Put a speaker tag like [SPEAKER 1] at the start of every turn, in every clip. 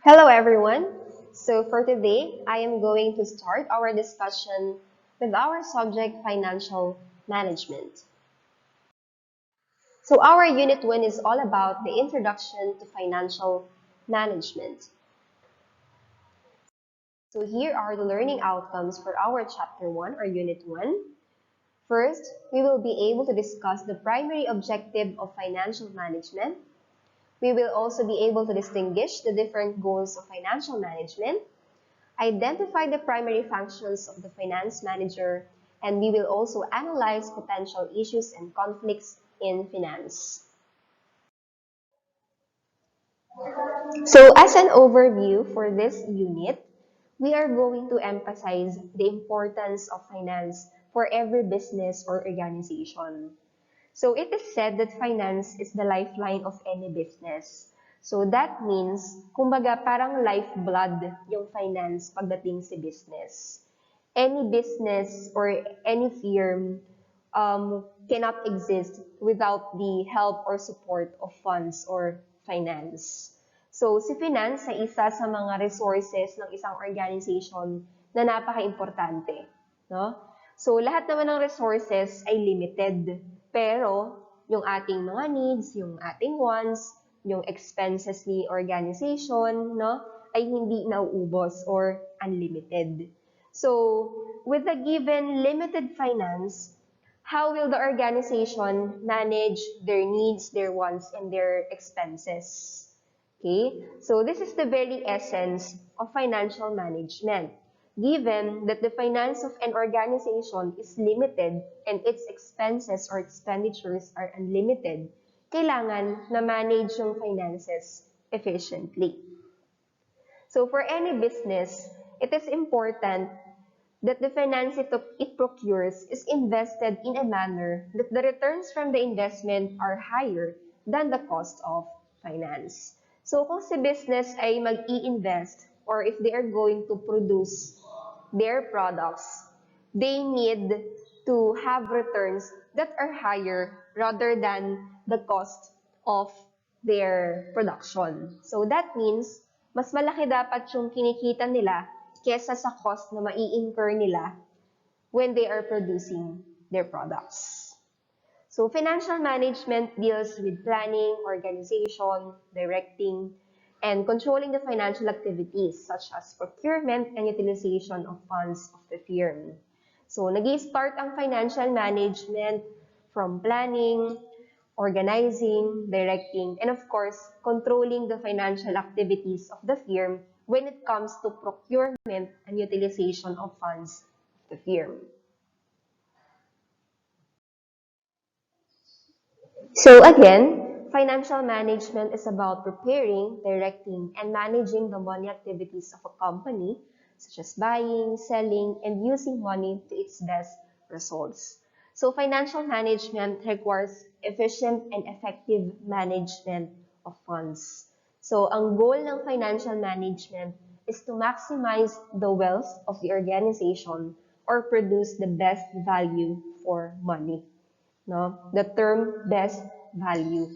[SPEAKER 1] Hello everyone. So for today, I am going to start our discussion with our subject financial management. So our unit 1 is all about the introduction to financial management. So here are the learning outcomes for our chapter 1 or unit 1. First, we will be able to discuss the primary objective of financial management. We will also be able to distinguish the different goals of financial management, identify the primary functions of the finance manager, and we will also analyze potential issues and conflicts in finance. So as an overview for this unit, we are going to emphasize the importance of finance for every business or organization. So it is said that finance is the lifeline of any business. So that means, kumbaga parang lifeblood yung finance pagdating sa business. Any business or any firm cannot exist without the help or support of funds or finance. So si finance ay isa sa mga resources ng isang organization na napaka-importante, no? So lahat naman ng resources ay limited. Pero yung ating mga needs, yung ating wants, yung expenses ni organization, no, ay hindi nauubos or unlimited. So, with the given limited finance, how will the organization manage their needs, their wants, and their expenses? Okay, so this is the very essence of financial management. Given that the finance of an organization is limited and its expenses or expenditures are unlimited, kailangan na manage yung finances efficiently. So for any business, it is important that the finance it procures is invested in a manner that the returns from the investment are higher than the cost of finance. So kung si business ay mag-i-invest or if they are going to produce their products, they need to have returns that are higher rather than the cost of their production. So that means, mas malaki dapat yung kinikita nila kesa sa cost na mai-incur nila when they are producing their products. So financial management deals with planning, organization, directing, and controlling the financial activities such as procurement and utilization of funds of the firm. So nag-i-start ang financial management from planning, organizing, directing, and of course, controlling the financial activities of the firm when it comes to procurement and utilization of funds of the firm. So again, financial management is about preparing, directing, and managing the money activities of a company, such as buying, selling, and using money to its best results. So financial management requires efficient and effective management of funds. So ang goal ng financial management is to maximize the wealth of the organization or produce the best value for money. No? The term best value.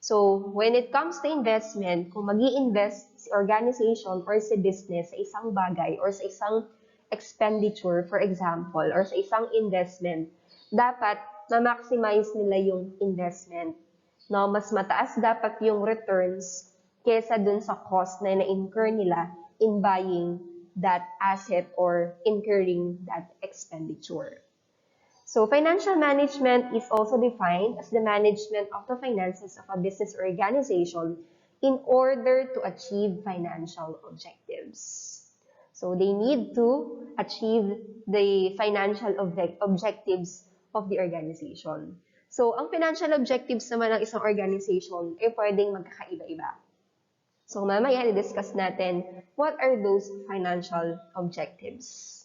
[SPEAKER 1] So, when it comes to investment, kung mag-i-invest si organization or si business sa isang bagay or sa isang expenditure, for example, or sa isang investment, dapat ma-maximize nila yung investment. No? Mas mataas dapat yung returns kesa dun sa cost na na-incur nila in buying that asset or incurring that expenditure. So financial management is also defined as the management of the finances of a business or organization in order to achieve financial objectives. So they need to achieve the financial objectives of the organization. So ang financial objectives naman ng isang organization ay pwedeng magkakaiba-iba. So mamaya i-discuss natin what are those financial objectives.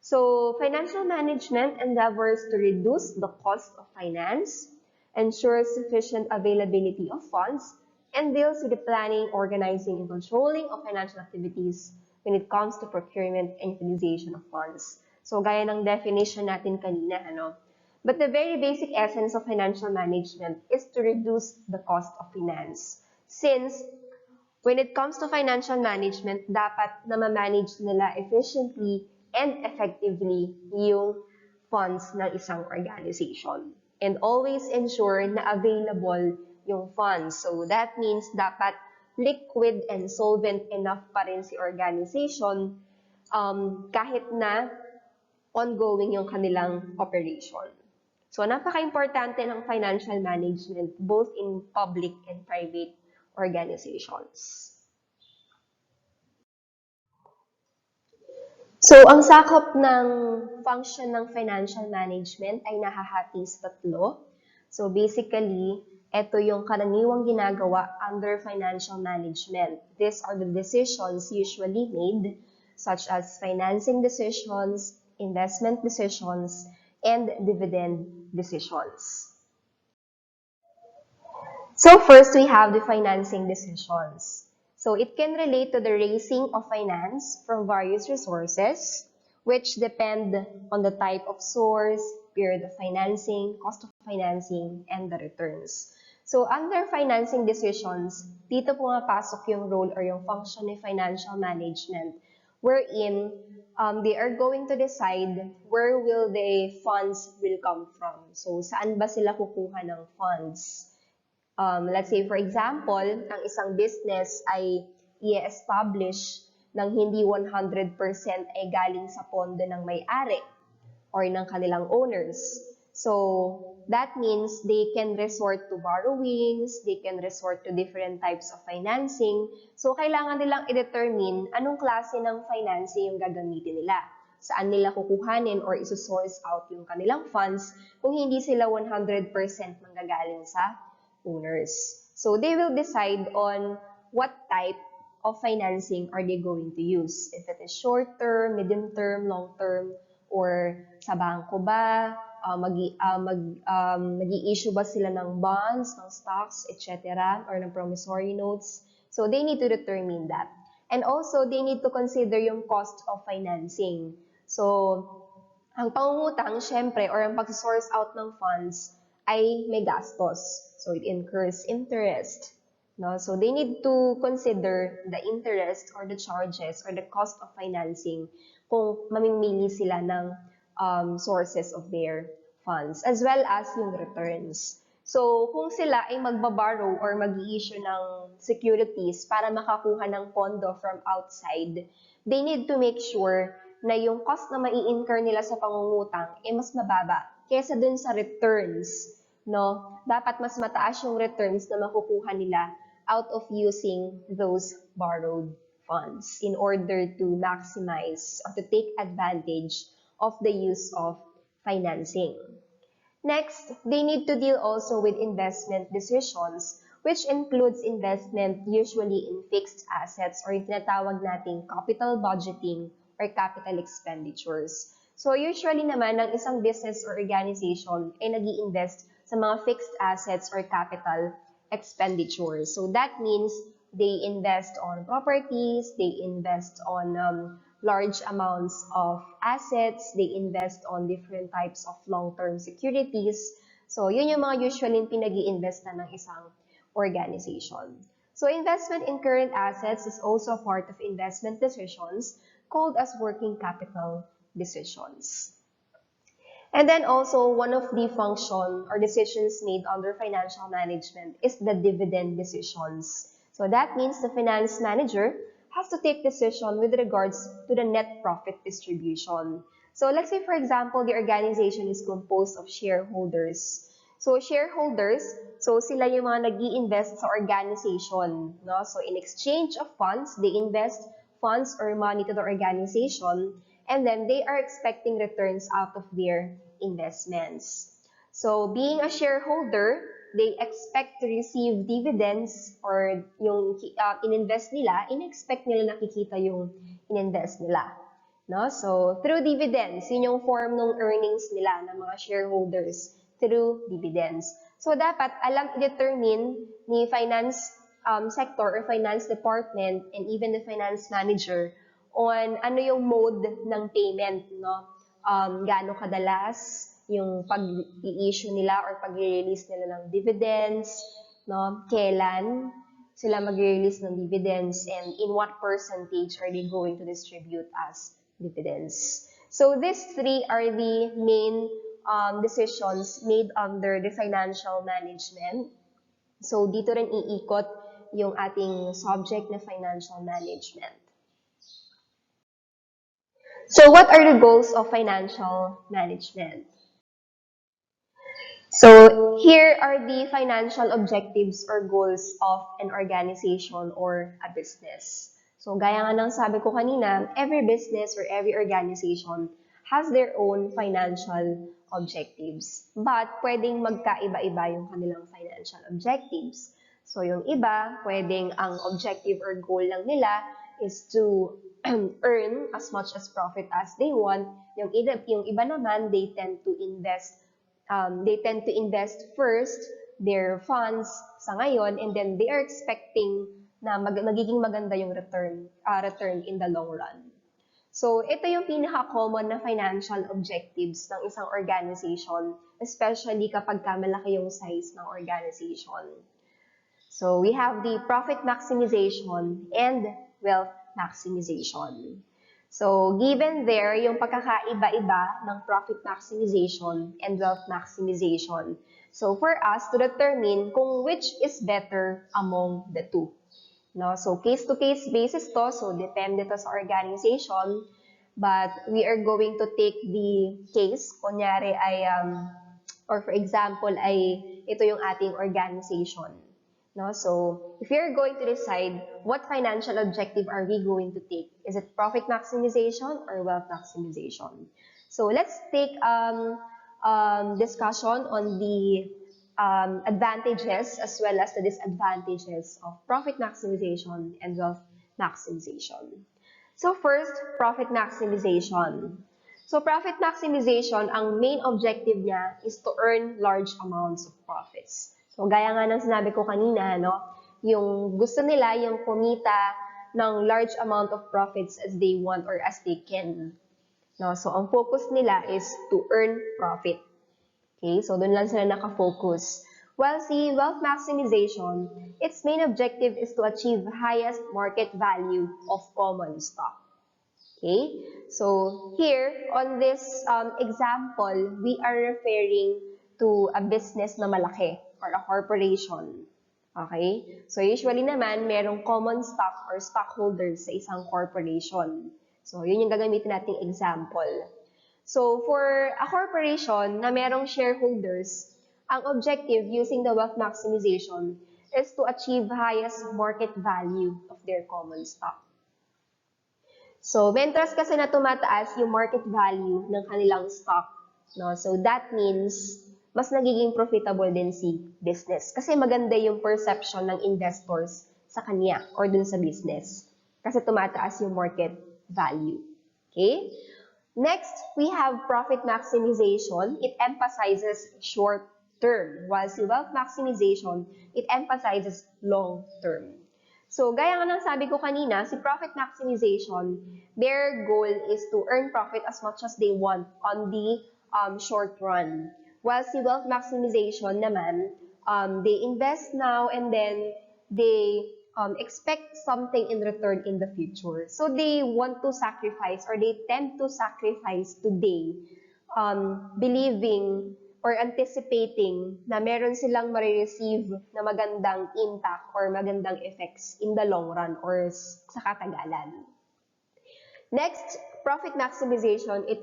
[SPEAKER 1] So, financial management endeavors to reduce the cost of finance, ensure sufficient availability of funds, and deals with the planning, organizing, and controlling of financial activities when it comes to procurement and utilization of funds. So, gaya ng definition natin kanina, ano? But the very basic essence of financial management is to reduce the cost of finance. Since When it comes to financial management, dapat na ma-manage nila efficiently and effectively yung funds ng isang organization. And always ensure na available yung funds. So that means dapat liquid and solvent enough pa rin si organization kahit na ongoing yung kanilang operation. So napaka-importante ng financial management both in public and private organizations. So, ang sakop ng function ng financial management ay nahahati sa tatlo. So, basically, ito yung karaniwang ginagawa under financial management. These are the decisions usually made, such as financing decisions, investment decisions, and dividend decisions. So first, we have the financing decisions. So it can relate to the raising of finance from various resources, which depend on the type of source, period of financing, cost of financing, and the returns. So under financing decisions, dito pumapasok yung role or yung function ng financial management, wherein they are going to decide where will the funds will come from. So saan ba sila kukuha ng funds? Let's say, for example, ang isang business ay i-establish ng hindi 100% ay galing sa pondo ng may-ari or ng kanilang owners. So, that means they can resort to borrowings, they can resort to different types of financing. So, kailangan nilang i-determine anong klase ng financing yung gagamitin nila. Saan nila kukuhanin or isosource out yung kanilang funds kung hindi sila 100% manggagaling sa owners. So they will decide on what type of financing are they going to use. If it is short term, medium term, long term, or sa bangko ba, mag-i-issue ba sila ng bonds, ng stocks, etc., or ng promissory notes. So they need to determine that. And also, they need to consider yung cost of financing. So, ang pangungutang, syempre, or ang pag-source out ng funds, ay may gastos. So, it incurs interest. No? So, they need to consider the interest or the charges or the cost of financing kung mamimili sila ng sources of their funds, as well as yung returns. So, kung sila ay magbaborrow or mag-i-issue ng securities para makakuha ng pondo from outside, they need to make sure na yung cost na mai-incur nila sa pangungutang ay mas mababa kesa dun sa returns, no? Dapat mas mataas yung returns na makukuha nila out of using those borrowed funds in order to maximize or to take advantage of the use of financing. Next, they need to deal also with investment decisions, which includes investment usually in fixed assets or yung tinatawag nating capital budgeting or capital expenditures. So usually naman, ang isang business or organization ay nag-i-invest sa mga fixed assets or capital expenditures. So that means they invest on properties, they invest on large amounts of assets, they invest on different types of long-term securities. So yun yung mga usually pinag-i-investan ng isang organization. So investment in current assets is also a part of investment decisions called as working capital decisions. And then also, one of the function or decisions made under financial management is the dividend decisions. So that means the finance manager has to take decision with regards to the net profit distribution. So let's say, for example, the organization is composed of shareholders. So shareholders, so sila yung mga nag-i-invest sa organization. No? So in exchange of funds, they invest funds or money to the organization, and then they are expecting returns out of their investments. So being a shareholder, they expect to receive dividends or yung in-invest nila, in-expect nila nakikita yung in-invest nila. No? So through dividends, yun yung form ng earnings nila ng mga shareholders through dividends. So dapat alam i-determine ni finance sector or finance department and even the finance manager on ano yung mode ng payment, no? Gaano kadalas yung pag-i-issue nila or pag-i-release nila ng dividends, no? Kailan. sila mag-release ng dividends and in what percentage are they going to distribute as dividends. So these three are the main decisions made under the financial management. So dito rin iikot yung ating subject na financial management. So what are the goals of financial management? So here are the financial objectives or goals of an organization or a business. So gaya nga ng sabi ko kanina, every business or every organization has their own financial objectives. But pwedeng magkaiba-iba yung kanilang financial objectives. So yung iba, pwedeng ang objective or goal lang nila is to earn as much as profit as they want. Yung iba naman, they tend to invest first their funds sa ngayon and then they are expecting na magiging maganda yung return in the long run. So, ito yung pinaka-common na financial objectives ng isang organization, especially kapag malaki yung size ng organization. So, we have the profit maximization and wealth maximization. So, given there, yung pagkakaiba-iba ng profit maximization and wealth maximization. So, for us to determine kung which is better among the two. No? So, case-to-case basis to. So, depende to sa organization. But we are going to take the case. Kunyari ay, or for example, ay ito yung ating organization. No? So, if you're going to decide what financial objective are we going to take, is it profit maximization or wealth maximization? So, let's take discussion on the advantages as well as the disadvantages of profit maximization and wealth maximization. So, first, profit maximization. So, profit maximization, ang main objective niya is to earn large amounts of profits. So, gaya nga ng sinabi ko kanina, no? Yung gusto nila, yung kumita ng large amount of profits as they want or as they can. No? So, ang focus nila is to earn profit. Okay? So, doon lang sila nakafocus. While si wealth maximization, its main objective is to achieve highest market value of common stock. Okay? So, here, on this example, we are referring to a business na malaki or a corporation. Okay? So, usually naman, merong common stock or stockholders sa isang corporation. So, yun yung gagamitin nating example. So, for a corporation na merong shareholders, ang objective using the wealth maximization is to achieve highest market value of their common stock. So, mentras kasi na tumataas yung market value ng kanilang stock, no? So, that means mas nagiging profitable din si business. Kasi maganda yung perception ng investors sa kanya or dun sa business. Kasi tumataas yung market value. Okay? Next, we have profit maximization. It emphasizes short term, while si wealth maximization, it emphasizes long term. So, gaya nga ng sabi ko kanina, si profit maximization, their goal is to earn profit as much as they want on the short run. While si wealth maximization naman, they invest now and then they expect something in return in the future. So they want to sacrifice or they tend to sacrifice today, believing or anticipating na meron silang marireceive na magandang impact or magandang effects in the long run or sa katagalan. Next, profit maximization, it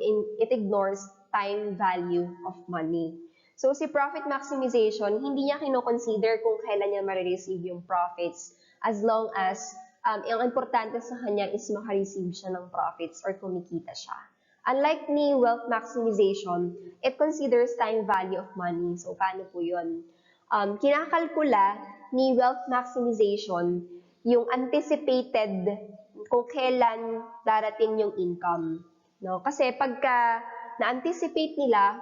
[SPEAKER 1] ignores time value of money. So, si profit maximization, hindi niya kino-consider kung kailan niya marireceive yung profits as long as ang importante sa kanya is makareceive siya ng profits or kumikita siya. Unlike ni wealth maximization, it considers time value of money. So, paano po yun? Kinakalkula ni wealth maximization yung anticipated kung kailan darating yung income. No? Kasi pagka na-anticipate nila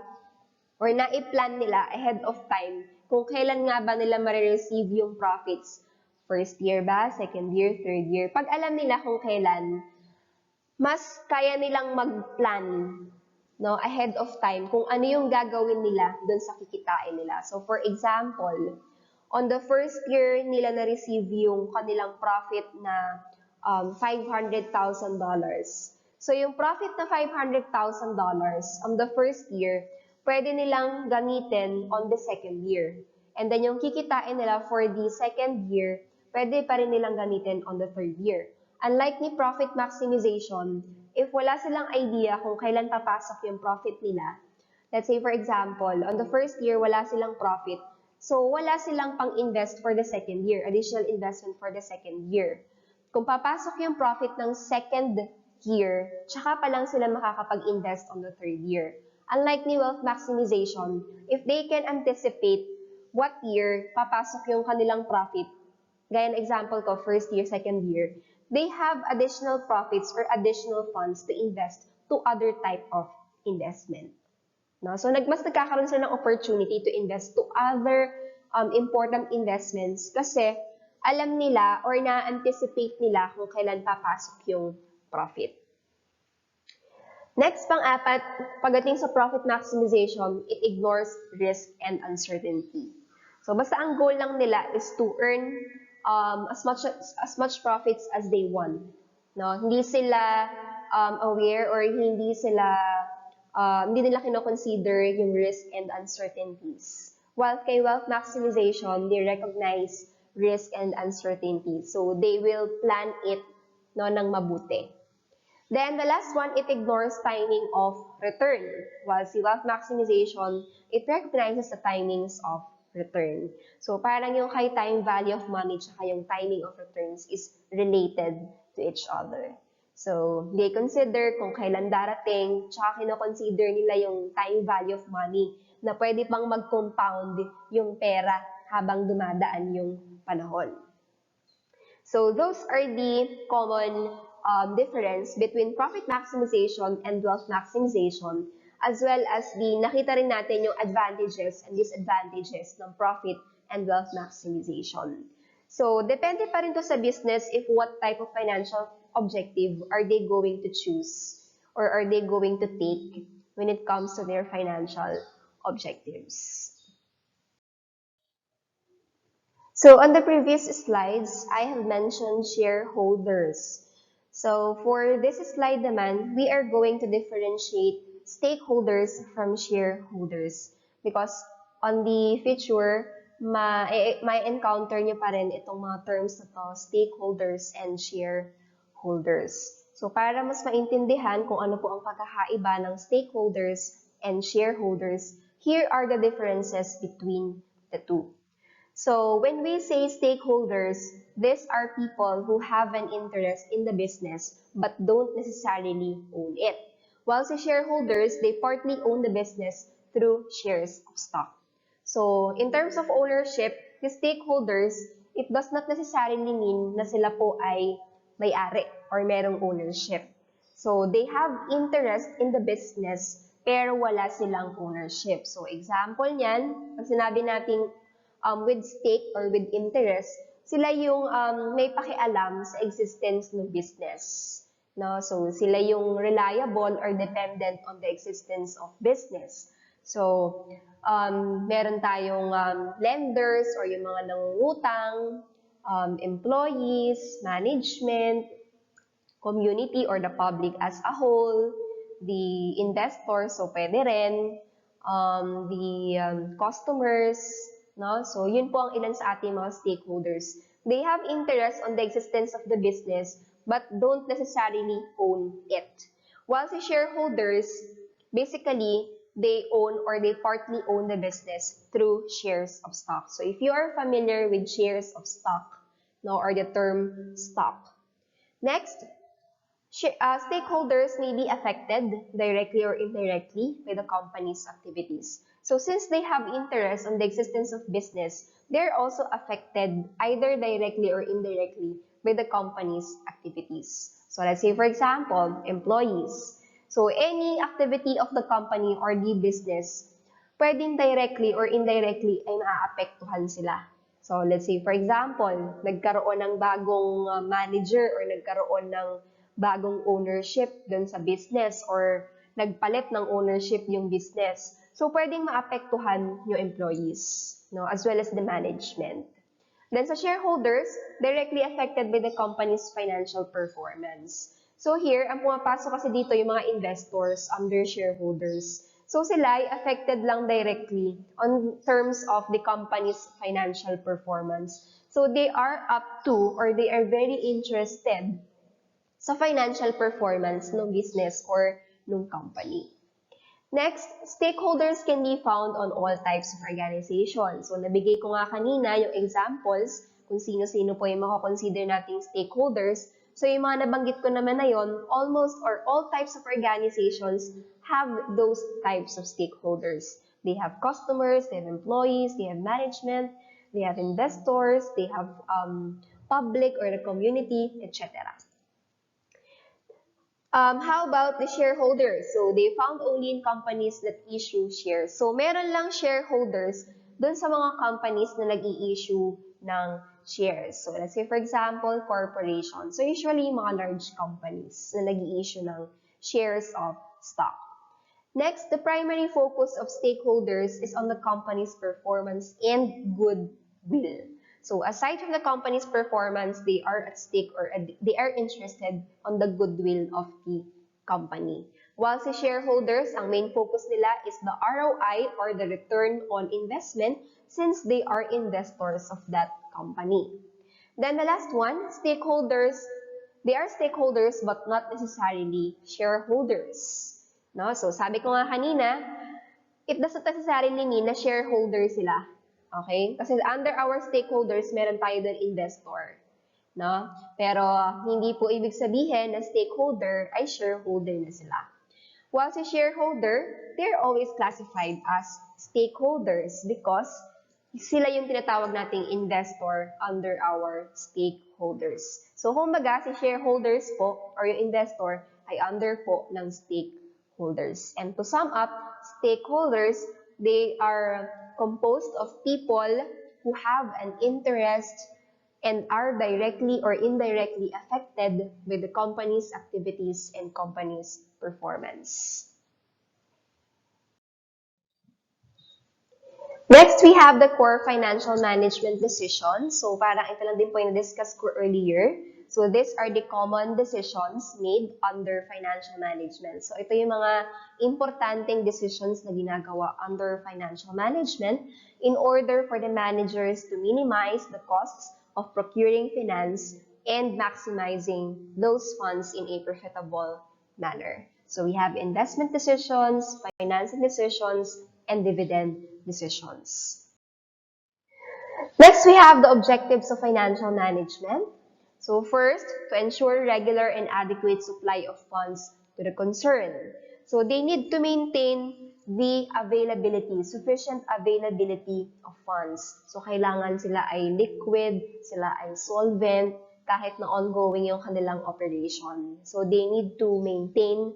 [SPEAKER 1] or na-i-plan nila ahead of time kung kailan nga ba nila marireceive yung profits. First year ba? Second year? Third year? Pag alam nila kung kailan, mas kaya nilang mag-plan, no, ahead of time kung ano yung gagawin nila dun sa kikitain nila. So, for example, On the first year nila na-receive yung kanilang profit na $500,000. So yung profit na $500,000 on the first year, pwede nilang gamitin on the second year. And then yung kikitain nila for the second year, pwede pa rin nilang gamitin on the third year. Unlike ni profit maximization, if wala silang idea kung kailan papasok yung profit nila, let's say for example, on the first year, wala silang profit, so wala silang pang-invest for the second year, additional investment for the second year. Kung papasok yung profit ng second year, tsaka pa lang sila makakapag-invest on the third year. Unlike ni wealth maximization, if they can anticipate what year papasok yung kanilang profit, gaya ng example ko, first year, second year, they have additional profits or additional funds to invest to other type of investment. No? So, mas nagkakaroon sila ng opportunity to invest to other important investments kasi alam nila or na-anticipate nila kung kailan papasok yung profit. Next, pang-apat, pagdating sa profit maximization, it ignores risk and uncertainty. So, basta ang goal lang nila is to earn as much profits as they want. No? Hindi sila aware or hindi nila kino-consider yung risk and uncertainties. While kay wealth maximization, they recognize risk and uncertainty. So, they will plan it ng mabuti. Then, the last one, it ignores timing of return. While si wealth maximization, it recognizes the timings of return. So, parang yung high time value of money tsaka yung timing of returns is related to each other. So, they consider kung kailan darating, tsaka kino-consider nila yung time value of money na pwede pang mag-compound yung pera habang dumadaan yung panahon. So, those are the common difference between profit maximization and wealth maximization, as well as nakita rin natin yung advantages and disadvantages ng profit and wealth maximization. So, depende pa rin to sa business if what type of financial objective are they going to choose or are they going to take when it comes to their financial objectives. So, on the previous slides, I have mentioned shareholders. So, for this slide naman, we are going to differentiate stakeholders from shareholders because on the future, may encounter nyo pa rin itong mga terms na to, stakeholders and shareholders. So, para mas maintindihan kung ano po ang pagkakaiba ng stakeholders and shareholders, here are the differences between the two. So, when we say stakeholders, these are people who have an interest in the business but don't necessarily own it. While sa shareholders, they partly own the business through shares of stock. So, in terms of ownership, the stakeholders, it does not necessarily mean na sila po ay may-ari or merong ownership. So, they have interest in the business pero wala silang ownership. So, example niyan, pag sinabi nating with stake or with interest, sila yung may pakialam sa existence ng business. No? So, sila yung reliable or dependent on the existence of business. So, meron tayong lenders or yung mga nangungutang, employees, management, community or the public as a whole, the investors, so pwede rin, the customers, no? So, yun po ang ilan sa ating mga stakeholders. They have interest on the existence of the business but don't necessarily own it. While the shareholders, basically, they own or they partly own the business through shares of stock. So, if you are familiar with shares of stock, no, or the term stock. Next, stakeholders may be affected directly or indirectly by the company's activities. So since they have interest on the existence of business, they're also affected either directly or indirectly by the company's activities. So let's say, for example, employees. So any activity of the company or the business, pwedeng directly or indirectly ay maaapektuhan sila. So let's say, for example, nagkaroon ng bagong manager or nagkaroon ng bagong ownership dun sa business or nagpalit ng ownership yung business. So, pwedeng maapektuhan yung employees. no, as well as the management. Then sa shareholders, directly affected by the company's financial performance. So here, ang pumapasok kasi dito yung mga investors under shareholders. So sila ay affected lang directly on terms of the company's financial performance. So they are up to or they are very interested sa financial performance ng business or ng company. Next, stakeholders can be found on all types of organizations. So, nabigay ko nga kanina yung examples kung sino-sino po yung makakonsider nating stakeholders. So, yung mga nabanggit ko naman na yon, almost or all types of organizations have those types of stakeholders. They have customers, they have employees, they have management, they have investors, they have public or the community, etc. How about the shareholders? So, they found only in companies that issue shares. So, meron lang shareholders dun sa mga companies na nag-i-issue ng shares. So, let's say, for example, corporation. So, usually, mga large companies na nag-i-issue ng shares of stock. Next, the primary focus of stakeholders is on the company's performance and goodwill. So aside from the company's performance, they are at stake or they are interested on the goodwill of the company. While sa shareholders, ang main focus nila is the ROI or the return on investment since they are investors of that company. Then the last one, stakeholders, they are stakeholders but not necessarily shareholders. No? So sabi ko nga kanina, it doesn't necessarily mean na shareholder sila. Okay? Kasi under our stakeholders, meron tayo doon investor. No? Pero hindi po ibig sabihin na stakeholder ay shareholder na sila. While si shareholder, they're always classified as stakeholders because sila yung tinatawag nating investor under our stakeholders. So, kumbaga, si shareholders po or yung investor ay under po ng stakeholders. And to sum up, stakeholders, they are composed of people who have an interest and are directly or indirectly affected with the company's activities and company's performance. Next, we have the core financial management decisions. So, parang ito lang din po yung na-discuss ko earlier. So, these are the common decisions made under financial management. So, ito yung mga importanteng decisions na ginagawa under financial management in order for the managers to minimize the costs of procuring finance and maximizing those funds in a profitable manner. So, we have investment decisions, financing decisions, and dividend decisions. Next, we have the objectives of financial management. So first, to ensure regular and adequate supply of funds to the concern. So they need to maintain the availability, sufficient availability of funds. So kailangan sila ay liquid, sila ay solvent, kahit na ongoing yung kanilang operation. So they need to maintain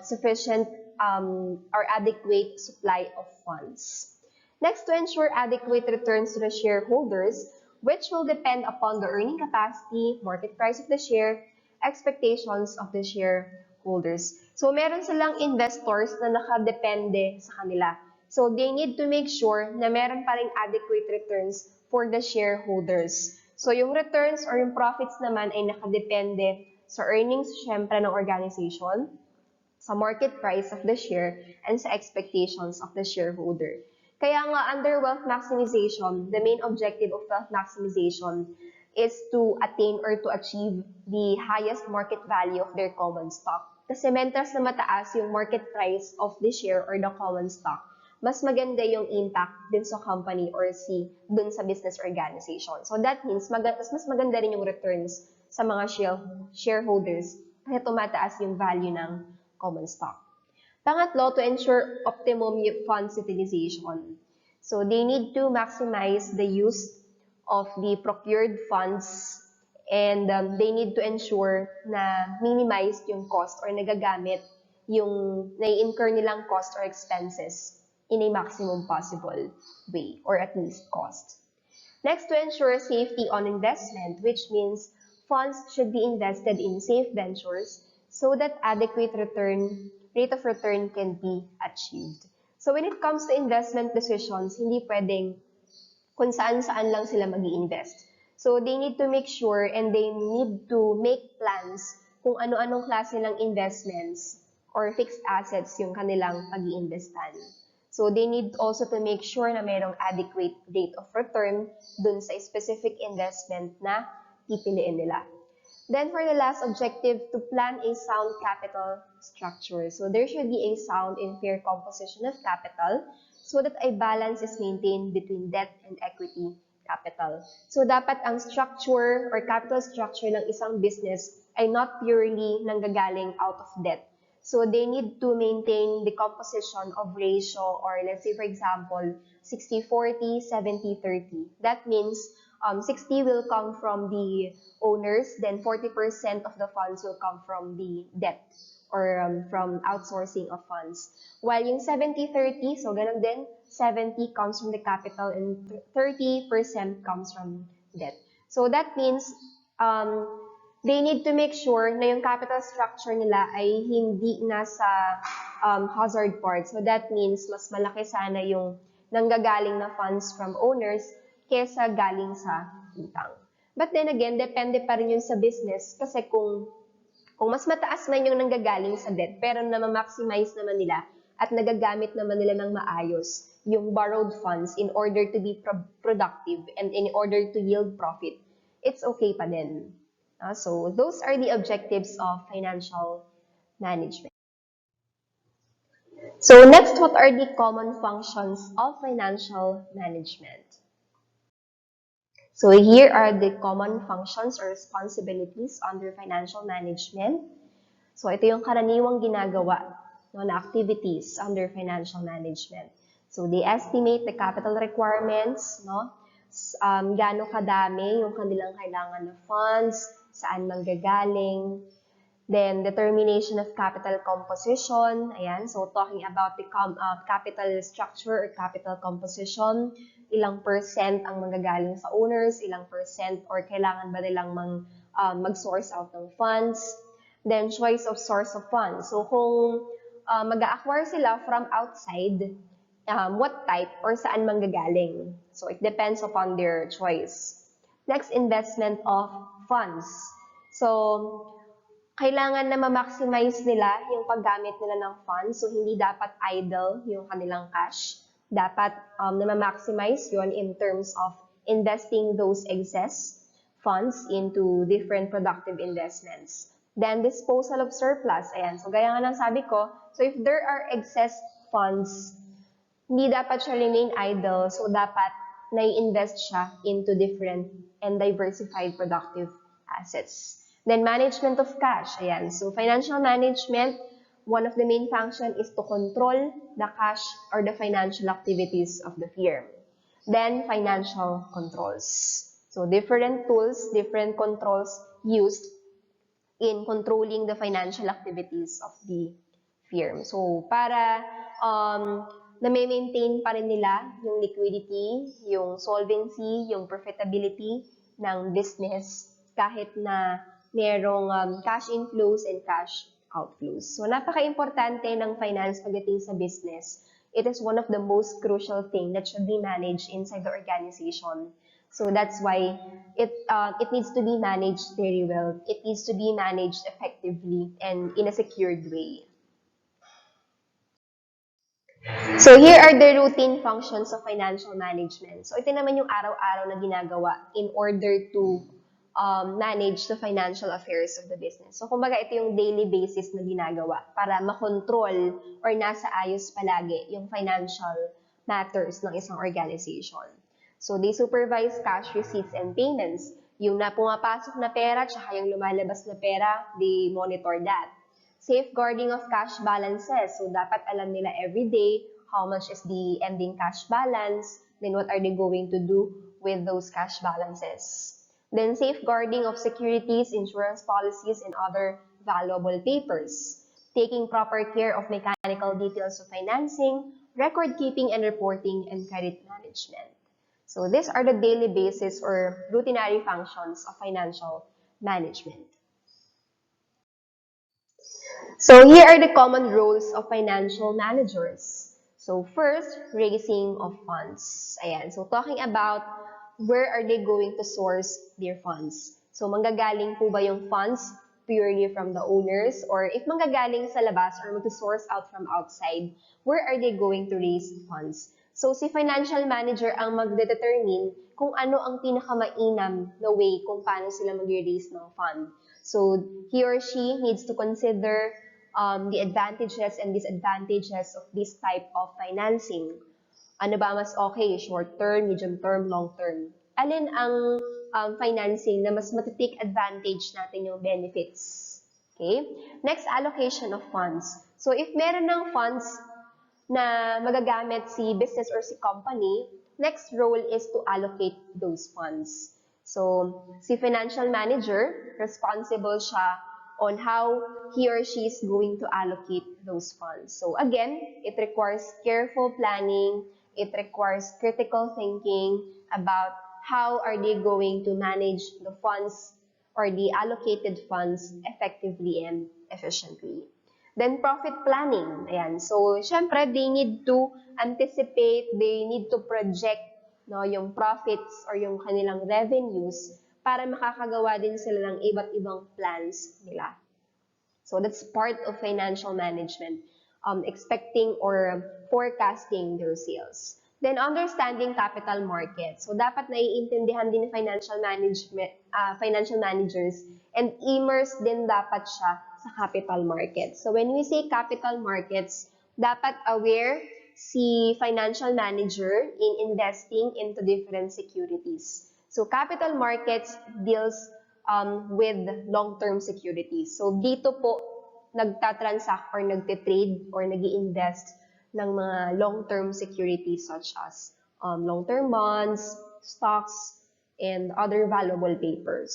[SPEAKER 1] sufficient or adequate supply of funds. Next, to ensure adequate returns to the shareholders, which will depend upon the earning capacity, market price of the share, expectations of the shareholders. So, meron silang investors na nakadepende sa kanila. So, they need to make sure na meron pa rin adequate returns for the shareholders. So, yung returns or yung profits naman ay nakadepende sa earnings, syempre, ng organization, sa market price of the share, and sa expectations of the shareholder. Kaya nga, under wealth maximization, the main objective of wealth maximization is to attain or to achieve the highest market value of their common stock. Kasi mentras na mataas yung market price of the share or the common stock, mas maganda yung impact dun sa company or dun sa business organization. So that means, mas maganda rin yung returns sa mga shareholders kasi tumataas yung value ng common stock. Pangatlo, to ensure optimum funds utilization. So they need to maximize the use of the procured funds and they need to ensure na minimized yung cost or nagagamit yung nai-incur nilang cost or expenses in a maximum possible way or at least cost. Next, to ensure safety on investment, which means funds should be invested in safe ventures so that adequate rate of return can be achieved. So when it comes to investment decisions, hindi pwedeng kung saan-saan lang sila mag-i-invest. So, they need to make sure and they need to make plans kung ano-anong klase ng investments or fixed assets yung kanilang pag-i-investan. So, they need also to make sure na mayroong adequate rate of return dun sa specific investment na pipiliin nila. Then for the last objective, to plan a sound capital structure. So there should be a sound and fair composition of capital so that a balance is maintained between debt and equity capital. So dapat ang structure or capital structure ng isang business ay not purely nanggagaling out of debt. So they need to maintain the composition of ratio, or let's say for example, 60-40, 70-30. That means 60 will come from the owners, then 40% of the funds will come from the debt or from outsourcing of funds. While yung 70-30, so ganun din, 70 comes from the capital and 30% comes from debt. So that means they need to make sure na yung capital structure nila ay hindi nasa hazard part. So that means mas malaki sana yung nanggagaling na funds from owners kesa galing sa utang. But then again, depende pa rin yun sa business kasi kung mas mataas man yung nanggagaling sa debt pero na-maximize naman nila at nagagamit naman nila ng maayos yung borrowed funds in order to be productive and in order to yield profit, it's okay pa din. So those are the objectives of financial management. So next, what are the common functions of financial management? So here are the common functions or responsibilities under financial management. So ito yung karaniwang ginagawa na activities under financial management. So they estimate the capital requirements, gaano kadami yung kanilang kailangan na funds, saan manggagaling. Then, determination of capital composition. Ayan, so talking about the capital structure or capital composition. Ilang percent ang manggagaling sa owners, ilang percent or kailangan ba nilang mag-source out ng funds. Then, choice of source of funds. So, kung mag-a-acquire sila from outside, what type or saan manggagaling. So, it depends upon their choice. Next, investment of funds. So, kailangan na ma-maximize nila yung paggamit nila ng funds. So, hindi dapat idle yung kanilang cash. Dapat na ma-maximize yun in terms of investing those excess funds into different productive investments. Then, disposal of surplus. Ayan. So, gaya nga ng sabi ko, so if there are excess funds, hindi dapat siya remain idle. So, dapat nai-invest siya into different and diversified productive assets. Then, management of cash. Ayan. So, financial management, one of the main function is to control the cash or the financial activities of the firm. Then, financial controls. So, different tools, different controls used in controlling the financial activities of the firm. So, para na-maintain pa rin nila yung liquidity, yung solvency, yung profitability ng business kahit na merong cash inflows and cash outflows. So, napaka-importante ng finance pagdating sa business. It is one of the most crucial thing that should be managed inside the organization. So that's why it needs to be managed very well. It needs to be managed effectively and in a secured way. So here are the routine functions of financial management. So ito naman yung araw-araw na ginagawa in order to manage the financial affairs of the business. So kumbaga ito yung daily basis na ginagawa para makontrol or nasa ayos palagi yung financial matters ng isang organization. So they supervise cash receipts and payments. Yung na pumapasok na pera tsaka yung lumalabas na pera, they monitor that. Safeguarding of cash balances. So dapat alam nila every day how much is the ending cash balance, then what are they going to do with those cash balances. Then safeguarding of securities, insurance policies, and other valuable papers. Taking proper care of mechanical details of financing, record keeping and reporting, and credit management. So these are the daily basis or routinary functions of financial management. So here are the common roles of financial managers. So first, raising of funds. Ayan. So talking about where are they going to source their funds. So manggagaling po ba yung funds purely from the owners, or if manggagaling sa labas or mag-source out from outside, where are they going to raise funds? So si financial manager ang magde-determine kung ano ang pinakamainam na way kung paano sila mag-raise ng fund. So he or she needs to consider the advantages and disadvantages of this type of financing. Ano ba mas okay? Short term, medium term, long term? Alin ang financing na mas matitake advantage natin yung benefits? Okay? Next, allocation of funds. So if meron ng funds na magagamit si business or si company, next role is to allocate those funds. So, si financial manager, responsible siya on how he or she is going to allocate those funds. So again, it requires careful planning, it requires critical thinking about how are they going to manage the funds or the allocated funds effectively and efficiently. Then profit planning. Ayan. So, syempre, they need to anticipate, they need to project yung profits or yung kanilang revenues para makakagawa din sila ng iba't ibang plans nila. So, that's part of financial management, expecting or forecasting their sales. Then, understanding capital markets. So, dapat naiintindihan din ng financial managers and immersed din dapat siya sa capital markets. So, when we say capital markets, dapat aware si financial manager in investing into different securities. So, capital markets deals with long-term securities. So, dito po nagtatransact or nagtitrade or nag-i-invest ng mga long-term securities such as long-term bonds, stocks, and other valuable papers.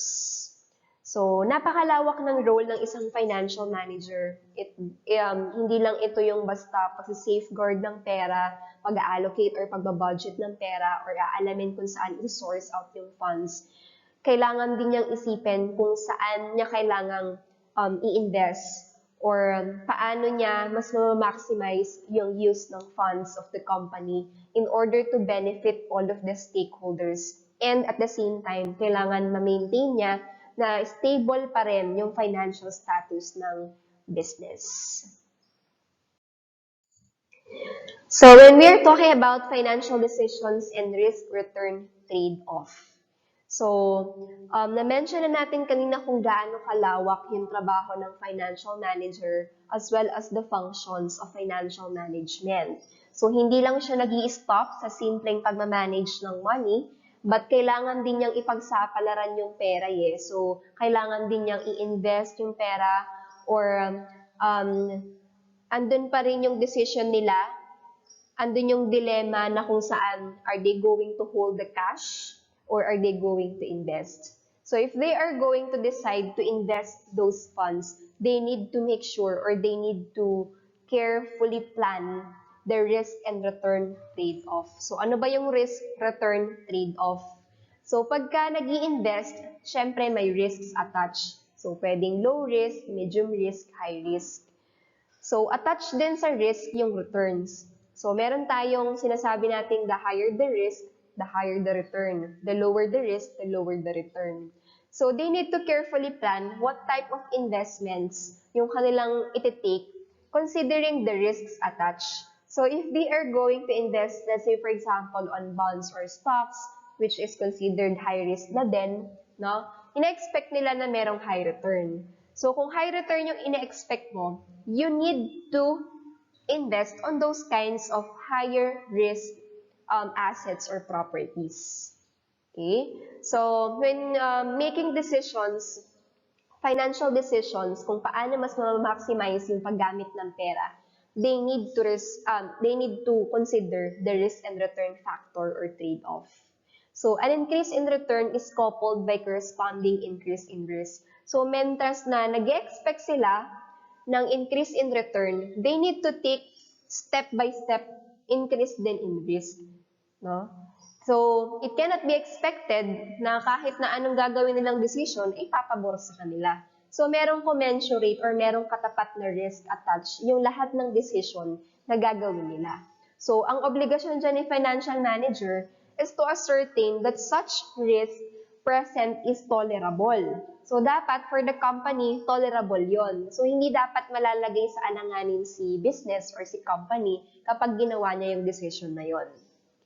[SPEAKER 1] So, napakalawak ng role ng isang financial manager. Hindi lang ito yung basta pag-safeguard ng pera, pag-allocate or pag-budget ng pera, or aalamin kung saan i-source out yung funds. Kailangan din niyang isipin kung saan niya kailangang i-invest or paano niya mas ma-maximize yung use ng funds of the company in order to benefit all of the stakeholders. And at the same time, kailangan ma-maintain niya na stable pa rin yung financial status ng business. So when we are talking about financial decisions and risk-return trade-off, so na-mention na natin kanina kung gaano kalawak yung trabaho ng financial manager as well as the functions of financial management. So hindi lang siya nag-i-stop sa simpleng pagmamanage ng money, but kailangan din niyang ipagsapalaran yung pera eh. So kailangan din niyang i-invest yung pera or andun pa rin yung decision nila, andun yung dilemma na kung saan are they going to hold the cash or are they going to invest. So if they are going to decide to invest those funds, they need to make sure or they need to carefully plan the risk and return trade-off. So ano ba yung risk-return trade-off? So pagka nag-i-invest, syempre may risks attached. So pwedeng low risk, medium risk, high risk. So attached din sa risk yung returns. So meron tayong sinasabi natin the higher the risk, the higher the return. The lower the risk, the lower the return. So they need to carefully plan what type of investments yung kanilang iti-take considering the risks attached. So if they are going to invest, let's say for example, on bonds or stocks, which is considered high risk na din, no? Ina-expect nila na merong high return. So kung high return yung ina-expect mo, you need to invest on those kinds of higher risk assets or properties. Okay? So when making decisions, financial decisions, kung paano mas ma-maximize yung paggamit ng pera, they need to consider the risk and return factor or trade-off. So an increase in return is coupled by corresponding increase in risk. So mentors na nag-expect sila ng increase in return, they need to take step-by-step increase din in risk. No? So, it cannot be expected na kahit na anong gagawin nilang decision, ay papabor sa kanila. So, merong commensurate or merong katapat na risk attached yung lahat ng decision na gagawin nila. So, ang obligasyon dyan ni financial manager is to ascertain that such risk present is tolerable. So, dapat for the company, tolerable yon. So, hindi dapat malalagay sa alanganin si business or si company kapag ginawa niya yung decision na yon.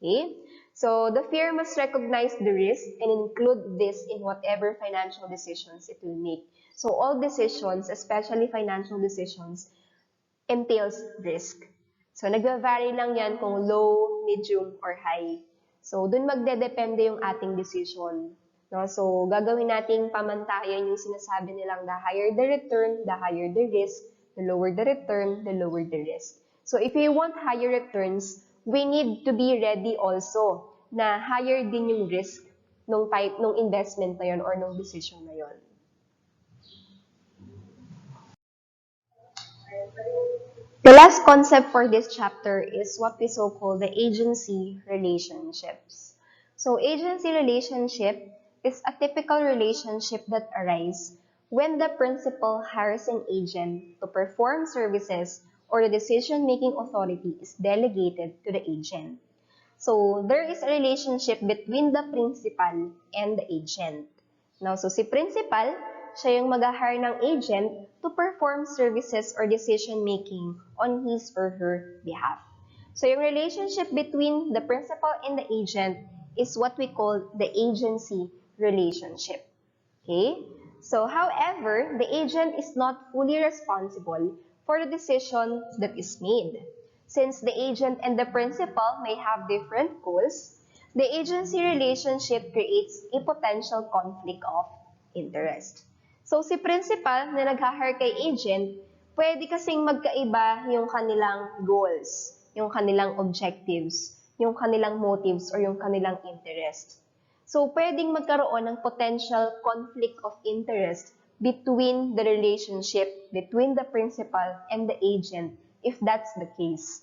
[SPEAKER 1] Okay? So, the firm must recognize the risk and include this in whatever financial decisions it will make. So, all decisions, especially financial decisions, entails risk. So, nagva-vary lang yan kung low, medium, or high. So, dun magdedepende yung ating decision. No? So, gagawin nating pamantayan yung sinasabi nilang the higher the return, the higher the risk, the lower the return, the lower the risk. So, if we want higher returns, we need to be ready also na higher din yung risk nung type, nung investment na yon or nung decision na yon. The last concept for this chapter is what we so-call the agency relationships. So, agency relationship is a typical relationship that arises when the principal hires an agent to perform services or the decision-making authority is delegated to the agent. So, there is a relationship between the principal and the agent. Now, so si principal, siya yung mag-hire ng agent to perform services or decision-making on his or her behalf. So, yung relationship between the principal and the agent is what we call the agency relationship. Okay? So, however, the agent is not fully responsible for the decision that is made. Since the agent and the principal may have different goals, the agency relationship creates a potential conflict of interest. So, si principal na nag-hire kay agent, pwede kasing magkaiba yung kanilang goals, yung kanilang objectives, yung kanilang motives, or yung kanilang interest. So, pwedeng magkaroon ng potential conflict of interest between the relationship between the principal and the agent if that's the case.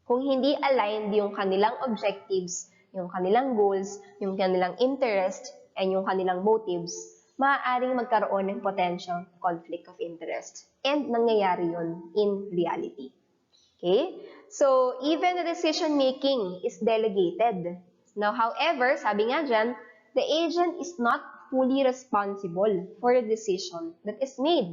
[SPEAKER 1] Kung hindi aligned yung kanilang objectives, yung kanilang goals, yung kanilang interest, and yung kanilang motives, maaaring magkaroon ng potential conflict of interest. And nangyayari yun in reality. Okay? So, even the decision-making is delegated. Now, however, sabi nga dyan, the agent is not fully responsible for the decision that is made.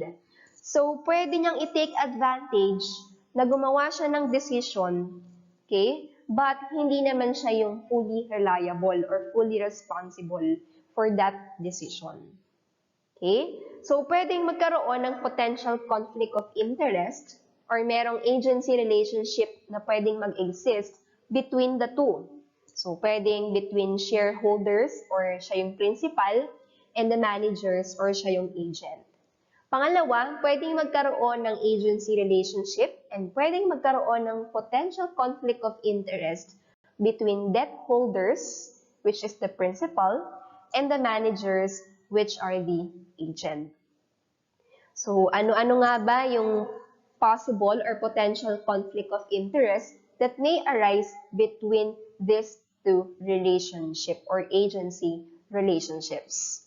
[SPEAKER 1] So, pwede niyang i-take advantage na gumawa siya ng decision, okay? But hindi naman siya yung fully reliable or fully responsible for that decision. Okay? So, pwedeng magkaroon ng potential conflict of interest or merong agency relationship na pwedeng mag-exist between the two. So, pwedeng between shareholders or siya yung principal and the managers or siya yung agent. Pangalawa, pwedeng magkaroon ng agency relationship and pwedeng magkaroon ng potential conflict of interest between debt holders, which is the principal, and the managers, which are the agent. So, ano-ano nga ba yung possible or potential conflict of interest that may arise between these two relationship or agency relationships?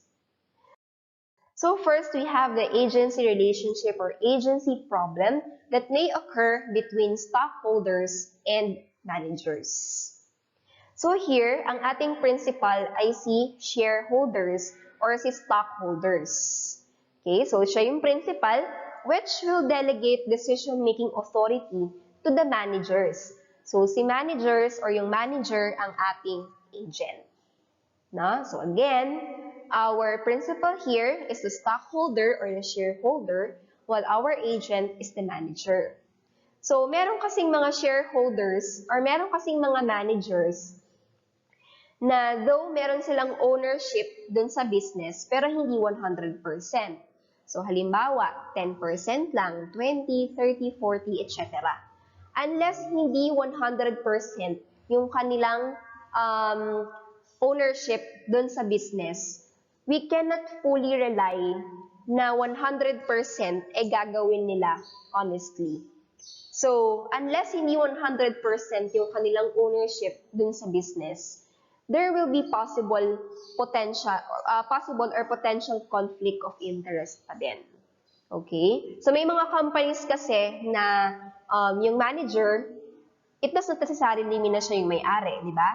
[SPEAKER 1] So first, we have the agency relationship or agency problem that may occur between stockholders and managers. So here, ang ating principal ay si shareholders or si stockholders. Okay, so siya yung principal which will delegate decision-making authority to the managers. So si managers or yung manager ang ating agent. No? So again, our principal here is the stockholder or the shareholder, while our agent is the manager. So, meron kasing mga shareholders or meron kasing mga managers na though meron silang ownership dun sa business, pero hindi 100%. So, halimbawa, 10% lang, 20, 30, 40, etc. Unless hindi 100% yung kanilang ownership dun sa business, we cannot fully rely na 100% ay gagawin nila honestly. So, unless hindi 100% yung kanilang ownership dun sa business, there will be possible or potential conflict of interest pa din. Okay? So, may mga companies kasi na yung manager it does not necessarily mean na siya yung may-ari, di ba?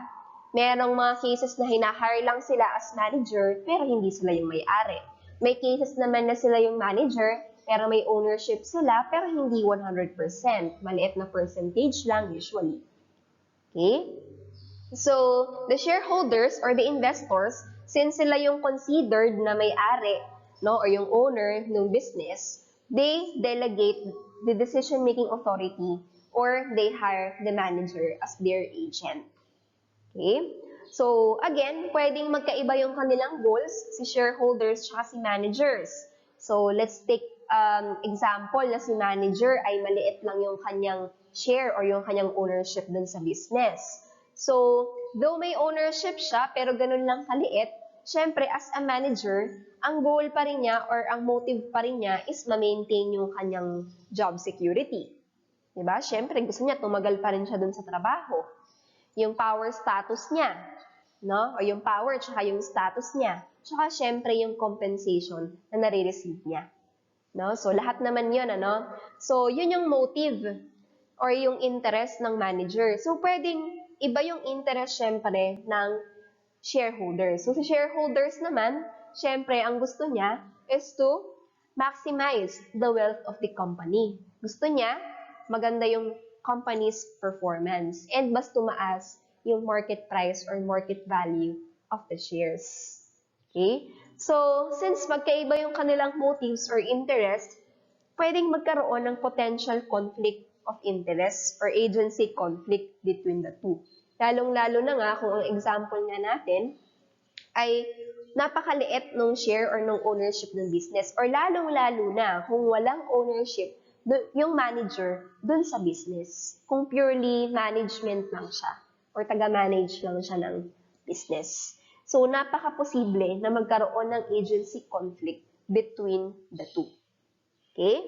[SPEAKER 1] Merong mga cases na hinahire lang sila as manager, pero hindi sila yung may-ari. May cases naman na sila yung manager, pero may ownership sila, pero hindi 100%. Maliit na percentage lang usually. Okay? So, the shareholders or the investors, since sila yung considered na may-ari, no, or yung owner ng business, they delegate the decision-making authority or they hire the manager as their agent. Okay? So, again, pwedeng magkaiba yung kanilang goals, si shareholders at si managers. So, let's take example na si manager ay maliit lang yung kanyang share or yung kanyang ownership dun sa business. So, though may ownership siya, pero ganun lang kaliit, syempre, as a manager, ang goal pa rin niya or ang motive pa rin niya is ma-maintain yung kanyang job security. Diba? Syempre, gusto niya tumagal pa rin siya dun sa trabaho. Yung power status niya, no? O yung power tsaka yung status niya. Tsaka syempre yung compensation na nare-receive niya. No? So, lahat naman yun, ano? So, yun yung motive or yung interest ng manager. So, pwedeng iba yung interest syempre ng shareholders. So, si shareholders naman, syempre, ang gusto niya is to maximize the wealth of the company. Gusto niya, maganda yung company's performance and mas tumaas yung market price or market value of the shares. Okay? So, since magkaiba yung kanilang motives or interest, pwedeng magkaroon ng potential conflict of interest or agency conflict between the two. Lalong-lalo na nga kung ang example nga natin ay napakaliit ng share or ng ownership ng business or lalong-lalo na kung walang ownership yung manager dun sa business. Kung purely management lang siya or taga-manage lang siya ng business. So, napaka-posible na magkaroon ng agency conflict between the two. Okay?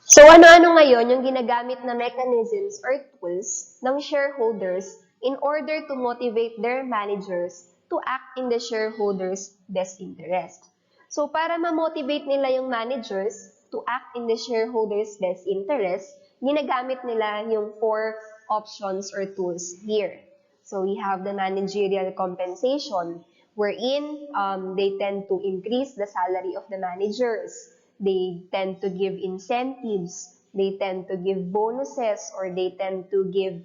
[SPEAKER 1] So, ano-ano ngayon yung ginagamit na mechanisms or tools ng shareholders in order to motivate their managers to act in the shareholders' best interest? So, para ma-motivate nila yung managers to act in the shareholders' best interest, ginagamit nila yung 4 options or tools here. So, we have the managerial compensation, wherein they tend to increase the salary of the managers. They tend to give incentives, they tend to give bonuses, or they tend to give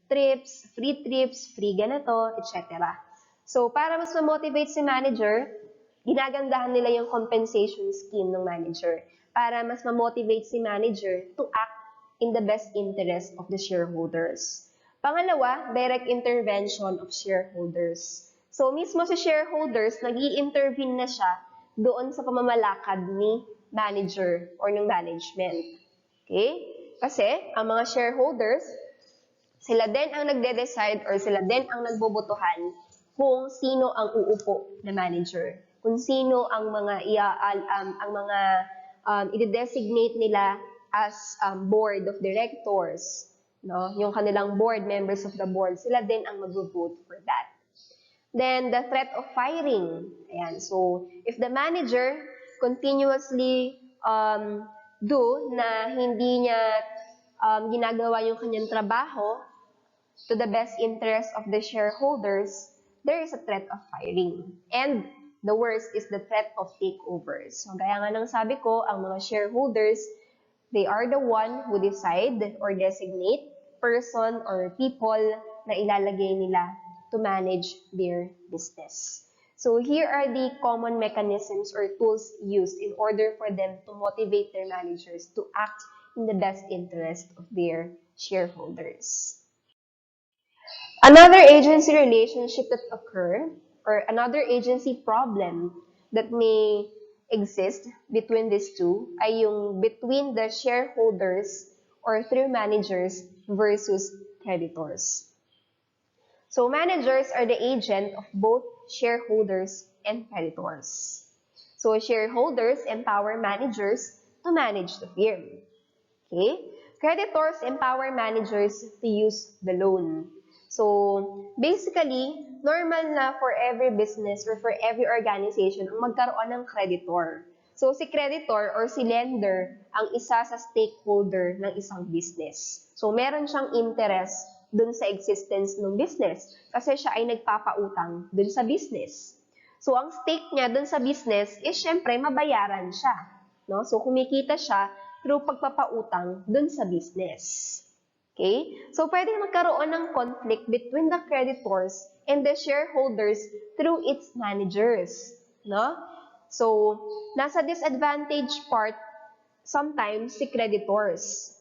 [SPEAKER 1] trips, free ganito, etc. So, para mas ma-motivate si manager, ginagandahan nila yung compensation scheme ng manager para mas ma-motivate si manager to act in the best interest of the shareholders. Pangalawa, direct intervention of shareholders. So, mismo si shareholders, nag-i-intervene na siya doon sa pamamalakad ni manager or ng management. Okay? Kasi, ang mga shareholders, sila din ang nagde-decide or sila din ang nagbobotohan kung sino ang uupo na manager. Kung sino ang mga i-designate nila as board of directors, no? Yung kanilang board, members of the board, sila din ang mag-vote for that. Then, the threat of firing. Ayan. So, if the manager continuously do na hindi niya ginagawa yung kanyang trabaho to the best interest of the shareholders, there is a threat of firing. And the worst is the threat of takeovers. So, gaya nga ng sabi ko, ang mga shareholders, they are the one who decide or designate person or people na ilalagay nila to manage their business. So here are the common mechanisms or tools used in order for them to motivate their managers to act in the best interest of their shareholders. Another agency relationship that occur or another agency problem that may exist between these two ay yung between the shareholders or through managers versus creditors. So, managers are the agent of both shareholders and creditors. So, shareholders empower managers to manage the firm. Okay? Creditors empower managers to use the loan. So, basically, normal na for every business or for every organization ang magkaroon ng creditor. So, si creditor or si lender ang isa sa stakeholder ng isang business. So, meron siyang interest dun sa existence ng business kasi siya ay nagpapautang dun sa business. So, ang stake niya dun sa business is syempre mabayaran siya. No? So, kumikita siya through pagpapautang dun sa business. Okay? So, pwede magkaroon ng conflict between the creditors and the shareholders through its managers. No? So, nasa disadvantage part sometimes si creditors.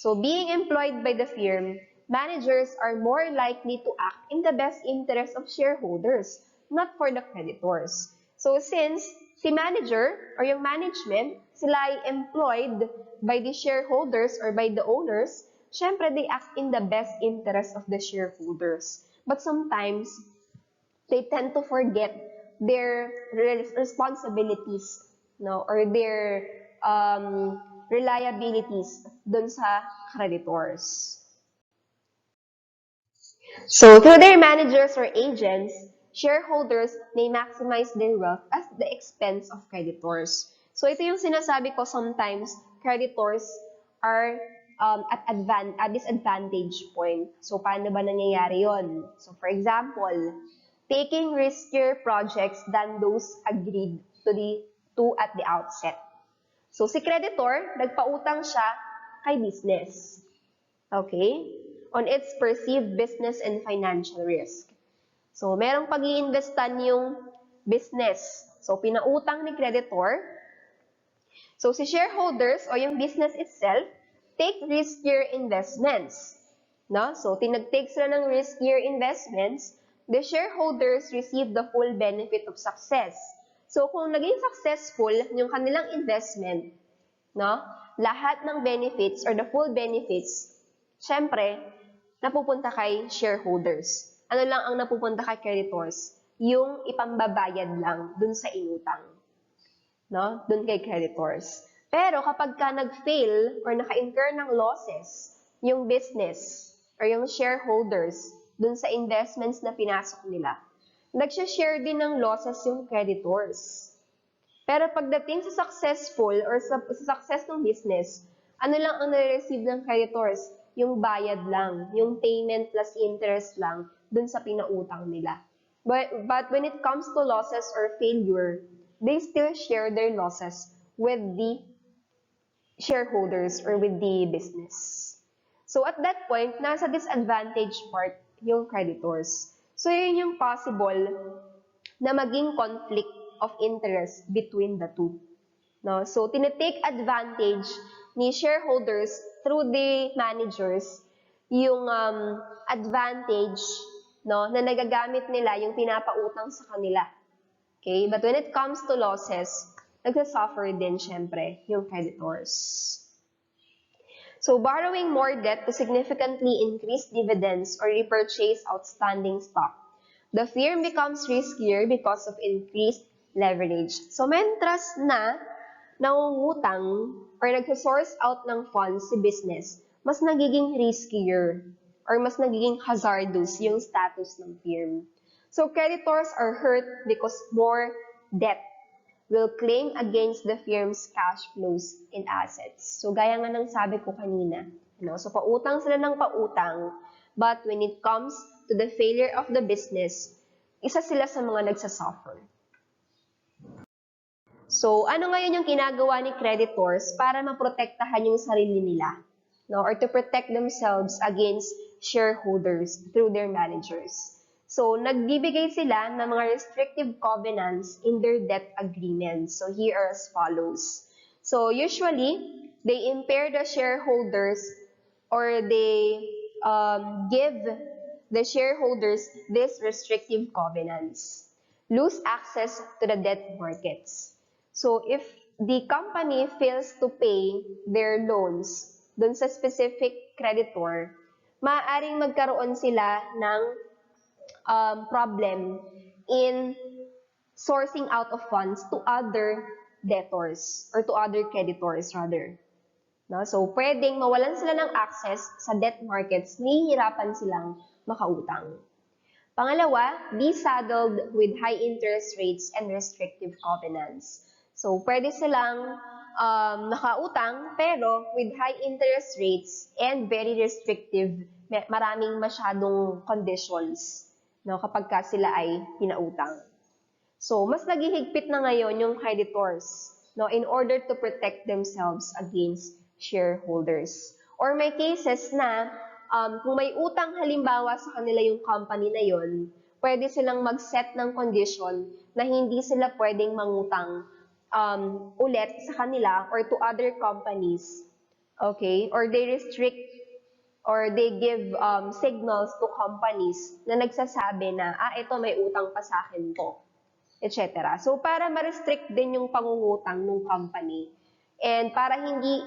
[SPEAKER 1] So, being employed by the firm, managers are more likely to act in the best interest of shareholders, not for the creditors. So, since si manager or yung management, sila ay employed by the shareholders or by the owners, syempre they act in the best interest of the shareholders. But sometimes, they tend to forget their responsibilities, no, or their reliabilities dun sa creditors. So, through their managers or agents, shareholders may maximize their wealth at the expense of creditors. So, ito yung sinasabi ko sometimes, creditors are at a disadvantage point. So, paano ba nangyayari yon? So, for example, taking riskier projects than those agreed to at the outset. So, si creditor, nagpautang siya kay business. Okay? On its perceived business and financial risk. So, merong pag-iinvestan yung business. So, pinautang ni creditor. So, si shareholders o yung business itself, take riskier investments. No? So, tinag-take sila ng riskier investments, the shareholders receive the full benefit of success. So, kung naging successful yung kanilang investment, no, lahat ng benefits or the full benefits, syempre, napupunta kay shareholders. Ano lang ang napupunta kay creditors? Yung ipambabayad lang dun sa inutang. No? Dun kay creditors. Pero kapag ka nag-fail or naka-incur ng losses, yung business or yung shareholders dun sa investments na pinasok nila, nagsha-share din ng losses yung creditors. Pero pagdating sa successful or sa success ng business, ano lang ang nare-receive ng creditors? Yung bayad lang, yung payment plus interest lang dun sa pinautang nila. But when it comes to losses or failure, they still share their losses with the shareholders or with the business. So at that point, nasa disadvantage part yung creditors. So yun yung possible na maging conflict of interest between the two. No? So tinitake advantage ni shareholders through the managers yung advantage, no, na nagagamit nila yung pinapautang sa kanila. Okay? But when it comes to losses, nagsasuffer din syempre yung creditors. So, borrowing more debt to significantly increase dividends or repurchase outstanding stock. The firm becomes riskier because of increased leverage. So, mentras na nangungutang or nagsosource out ng funds si business, mas nagiging riskier or mas nagiging hazardous yung status ng firm. So, creditors are hurt because more debt will claim against the firm's cash flows and assets. So, gaya nga ng sabi ko kanina, so pautang sila ng pautang, but when it comes to the failure of the business, isa sila sa mga nagsasuffer. So, ano ngayon yung ginagawa ni creditors para maprotektahan yung sarili nila, or to protect themselves against shareholders through their managers? So, nagbibigay sila ng mga restrictive covenants in their debt agreements. So, here are as follows. So, usually, they impair the shareholders or they give the shareholders these restrictive covenants. Lose access to the debt markets. So, if the company fails to pay their loans dun sa specific creditor, maaaring magkaroon sila ng problem in sourcing out of funds to other debtors or to other creditors rather. No? So, pwedeng mawalan sila ng access sa debt markets, nahihirapan silang makautang. Pangalawa, be saddled with high interest rates and restrictive covenants. So, pwede silang nakautang pero with high interest rates and very restrictive, maraming masyadong conditions, no, kapag ka sila ay pinautang. So, mas naghihigpit na ngayon yung creditors, no, in order to protect themselves against shareholders. Or may cases na kung may utang halimbawa sa kanila yung company na yon, pwede silang mag-set ng condition na hindi sila pwedeng mangutang ulit sa kanila or to other companies. Okay? Or they restrict or they give signals to companies na nagsasabi na, ito may utang pa sa akin to, etc. So, para ma-restrict din yung pangungutang ng company and para hindi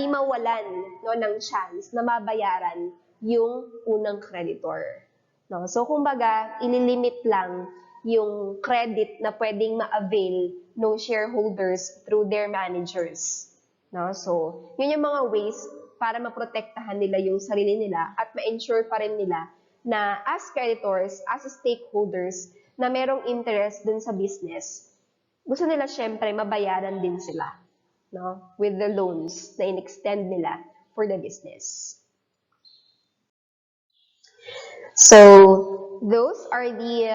[SPEAKER 1] mawalan, no, ng chance na mabayaran yung unang creditor. No? So, kumbaga, ililimit lang yung credit na pwedeng ma-avail ng shareholders through their managers. No? So, yun yung mga ways para maprotektahan nila yung sarili nila at ma-ensure pa rin nila na as creditors, as stakeholders, na merong interest dun sa business, gusto nila syempre mabayaran din sila, no, with the loans na in-extend nila for the business. So, those are the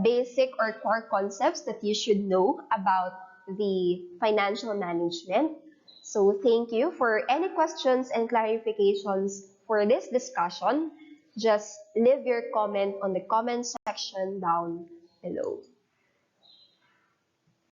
[SPEAKER 1] basic or core concepts that you should know about the financial management. So, thank you. For any questions and clarifications for this discussion, just leave your comment on the comment section down below.